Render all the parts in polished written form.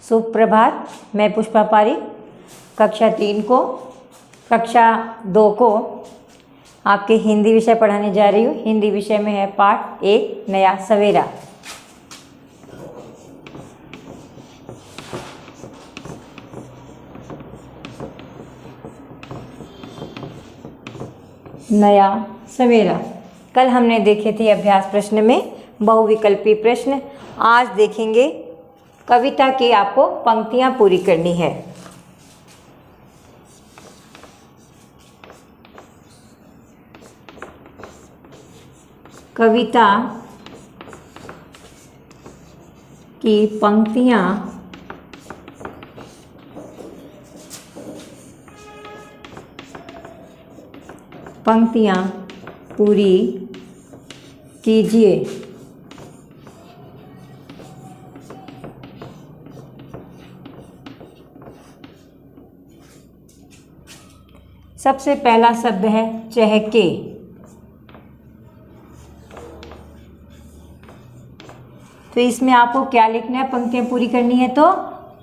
सुप्रभात। मैं पुष्पा पारी कक्षा 2 को आपके हिंदी विषय पढ़ाने जा रही हूँ। हिंदी विषय में है पाठ 1 नया सवेरा। नया सवेरा। कल हमने देखे थे अभ्यास प्रश्न में बहुविकल्पी प्रश्न। आज देखेंगे कविता की आपको पंक्तियाँ पूरी करनी है। कविता की पंक्तियाँ पूरी कीजिए। सबसे पहला शब्द है चहके। तो इसमें आपको क्या लिखना है? पंक्तियाँ पूरी करनी है तो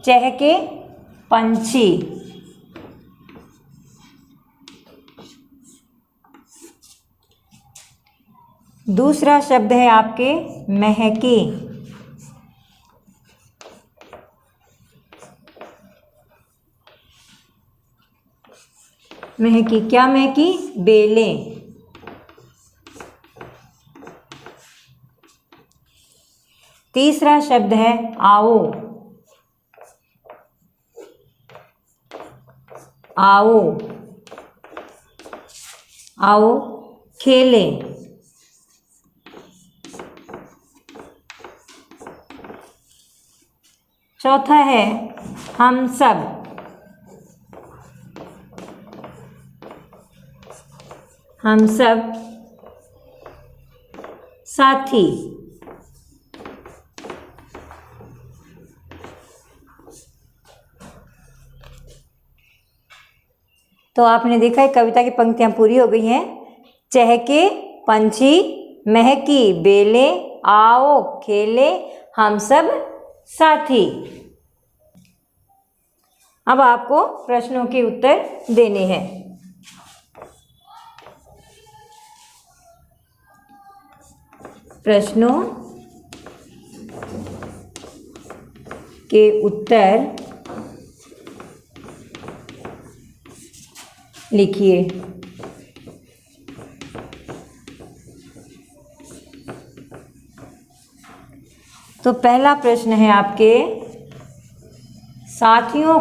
चहके पंछी। दूसरा शब्द है आपके महके। महकी, क्या महकी? बेलें। तीसरा शब्द है आओ। आओ, आओ खेलें। चौथा है हम सब। हम सब साथी। तो आपने देखा है कविता की पंक्तियां पूरी हो गई हैं। चहके पंछी, महकी बेलें, आओ खेले, हम सब साथी। अब आपको प्रश्नों के उत्तर देने हैं। प्रश्नों के उत्तर लिखिए। तो पहला प्रश्न है आपके, साथियों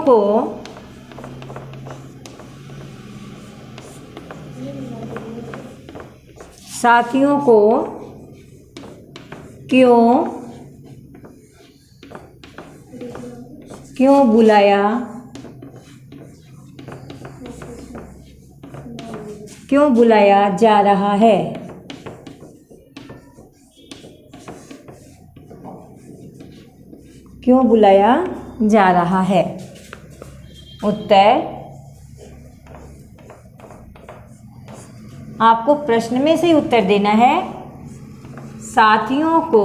को क्यों बुलाया? क्यों बुलाया जा रहा है? क्यों बुलाया जा रहा है? उत्तर आपको प्रश्न में से ही उत्तर देना है। साथियों को,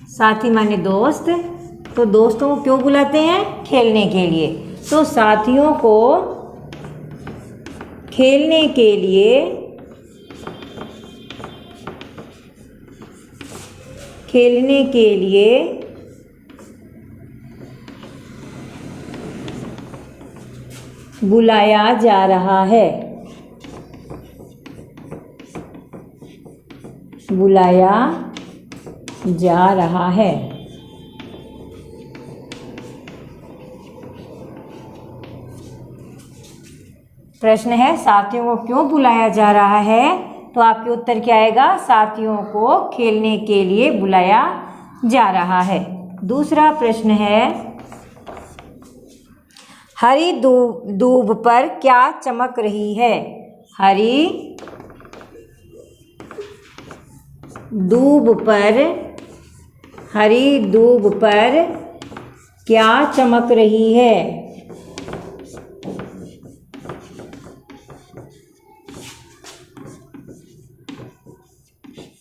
साथी माने दोस्त, तो दोस्तों को क्यों बुलाते हैं? खेलने के लिए। तो साथियों को खेलने के लिए बुलाया जा रहा है। बुलाया जा रहा है। प्रश्न है साथियों को क्यों बुलाया जा रहा है? तो आपके उत्तर क्या आएगा? साथियों को खेलने के लिए बुलाया जा रहा है। दूसरा प्रश्न है, हरी दूब पर क्या चमक रही है? हरी दूब पर क्या चमक रही है?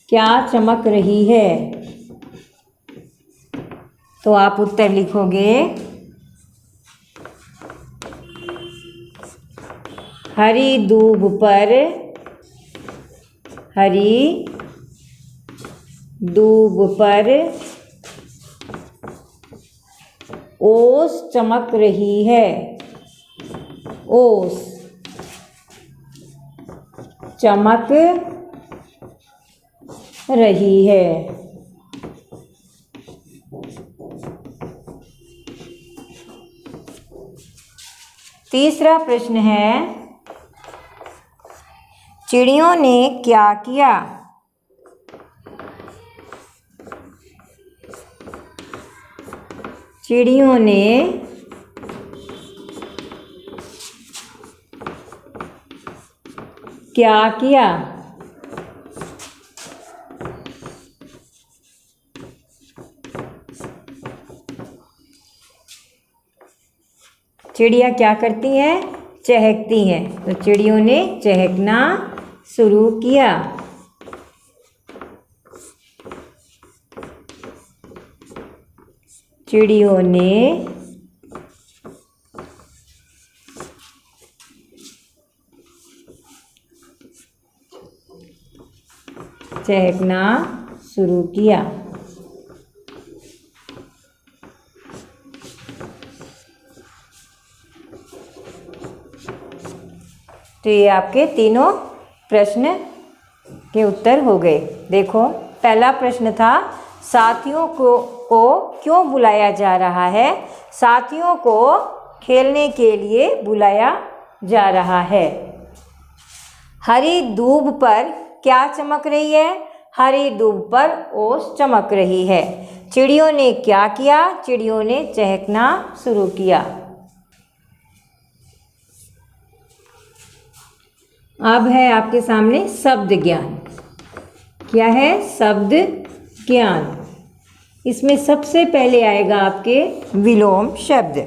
क्या चमक रही है? तो आप उत्तर लिखोगे हरी दूब पर, हरी दूब पर ओस चमक रही है। ओस चमक रही है। तीसरा प्रश्न है, चिड़ियों ने क्या किया? चिड़ियों ने क्या किया? चिड़िया क्या करती हैं? चहकती हैं। तो चिड़ियों ने चहकना शुरू किया। चिड़ियों ने चहकना शुरू किया। तो ये आपके तीनों प्रश्न के उत्तर हो गए। देखो, पहला प्रश्न था साथियों को क्यों बुलाया जा रहा है? साथियों को खेलने के लिए बुलाया जा रहा है। हरी दूब पर क्या चमक रही है? हरी दूब पर ओस चमक रही है। चिड़ियों ने क्या किया? चिड़ियों ने चहकना शुरू किया। अब है आपके सामने शब्द ज्ञान। क्या है? शब्द ज्ञान। इसमें सबसे पहले आएगा आपके विलोम शब्द।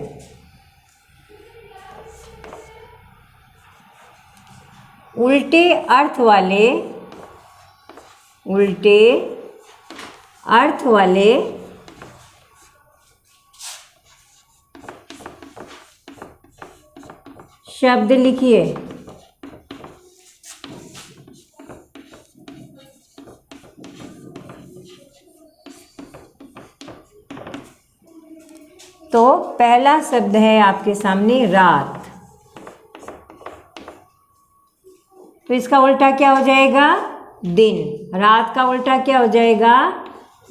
उल्टे अर्थ वाले, उल्टे अर्थ वाले शब्द लिखिए। तो पहला शब्द है आपके सामने रात। तो इसका उल्टा क्या हो जाएगा? दिन। रात का उल्टा क्या हो जाएगा?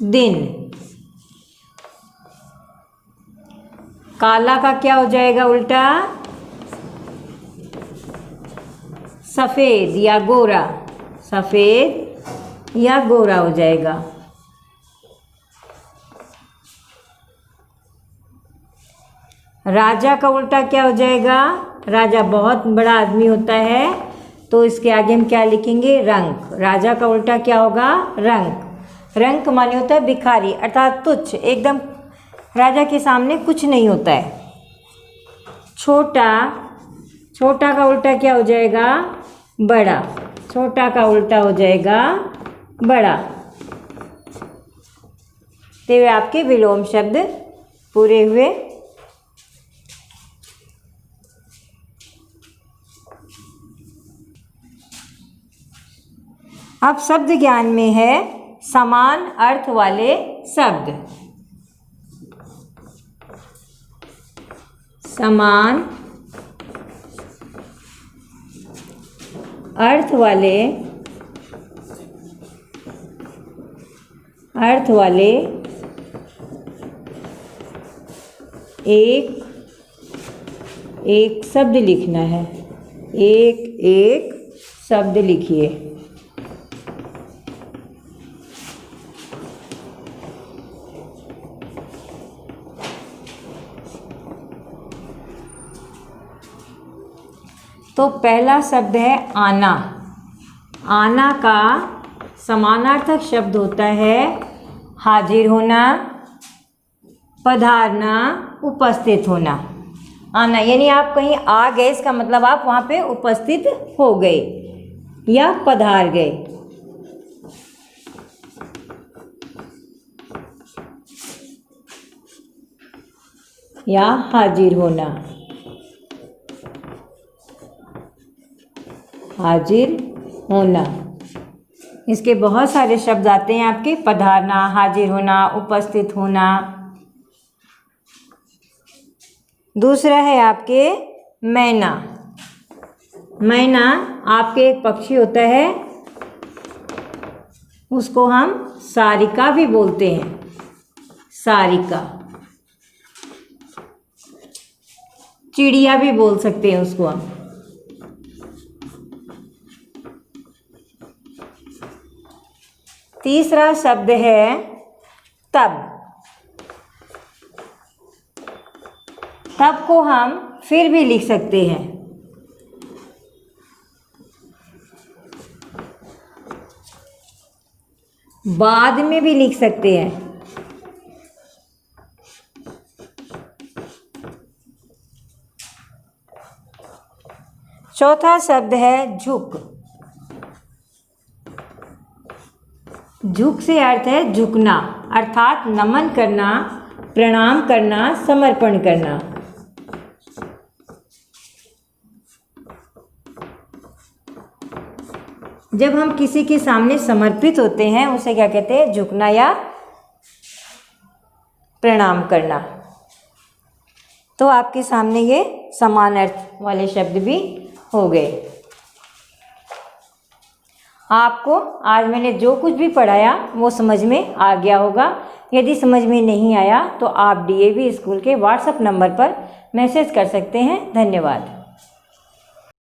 दिन। काला का क्या हो जाएगा उल्टा? सफ़ेद या गोरा। सफ़ेद या गोरा हो जाएगा। राजा का उल्टा क्या हो जाएगा? राजा बहुत बड़ा आदमी होता है, तो इसके आगे हम क्या लिखेंगे? रंक। राजा का उल्टा क्या होगा? रंक। रंक माने होता है भिखारी, अर्थात तुच्छ, एकदम राजा के सामने कुछ नहीं होता है। छोटा, छोटा का उल्टा क्या हो जाएगा? बड़ा। छोटा का उल्टा हो जाएगा बड़ा। तो वे आपके विलोम शब्द पूरे हुए। अब शब्द ज्ञान में है समान अर्थ वाले शब्द। समान अर्थ वाले एक शब्द लिखना है। एक शब्द लिखिए। तो पहला शब्द है आना। आना का समानार्थक शब्द होता है हाजिर होना, पधारना, उपस्थित होना। आना यानी आप कहीं आ गए, इसका मतलब आप वहाँ पे उपस्थित हो गए या पधार गए। या हाजिर होना। हाजिर होना। इसके बहुत सारे शब्द आते हैं आपके, पधारना, हाजिर होना, उपस्थित होना। दूसरा है आपके मैना। मैना आपके एक पक्षी होता है, उसको हम सारिका भी बोलते हैं। सारिका, चिड़िया भी बोल सकते हैं उसको हम। तीसरा शब्द है तब। तब को हम फिर भी लिख सकते हैं। बाद में भी लिख सकते हैं। चौथा शब्द है झुक। झुक से अर्थ है झुकना, अर्थात नमन करना, प्रणाम करना, समर्पण करना। जब हम किसी के सामने समर्पित होते हैं उसे क्या कहते हैं? झुकना या प्रणाम करना। तो आपके सामने ये समान अर्थ वाले शब्द भी हो गए। आपको आज मैंने जो कुछ भी पढ़ाया वो समझ में आ गया होगा। यदि समझ में नहीं आया तो आप DAV स्कूल के व्हाट्सएप नंबर पर मैसेज कर सकते हैं। धन्यवाद।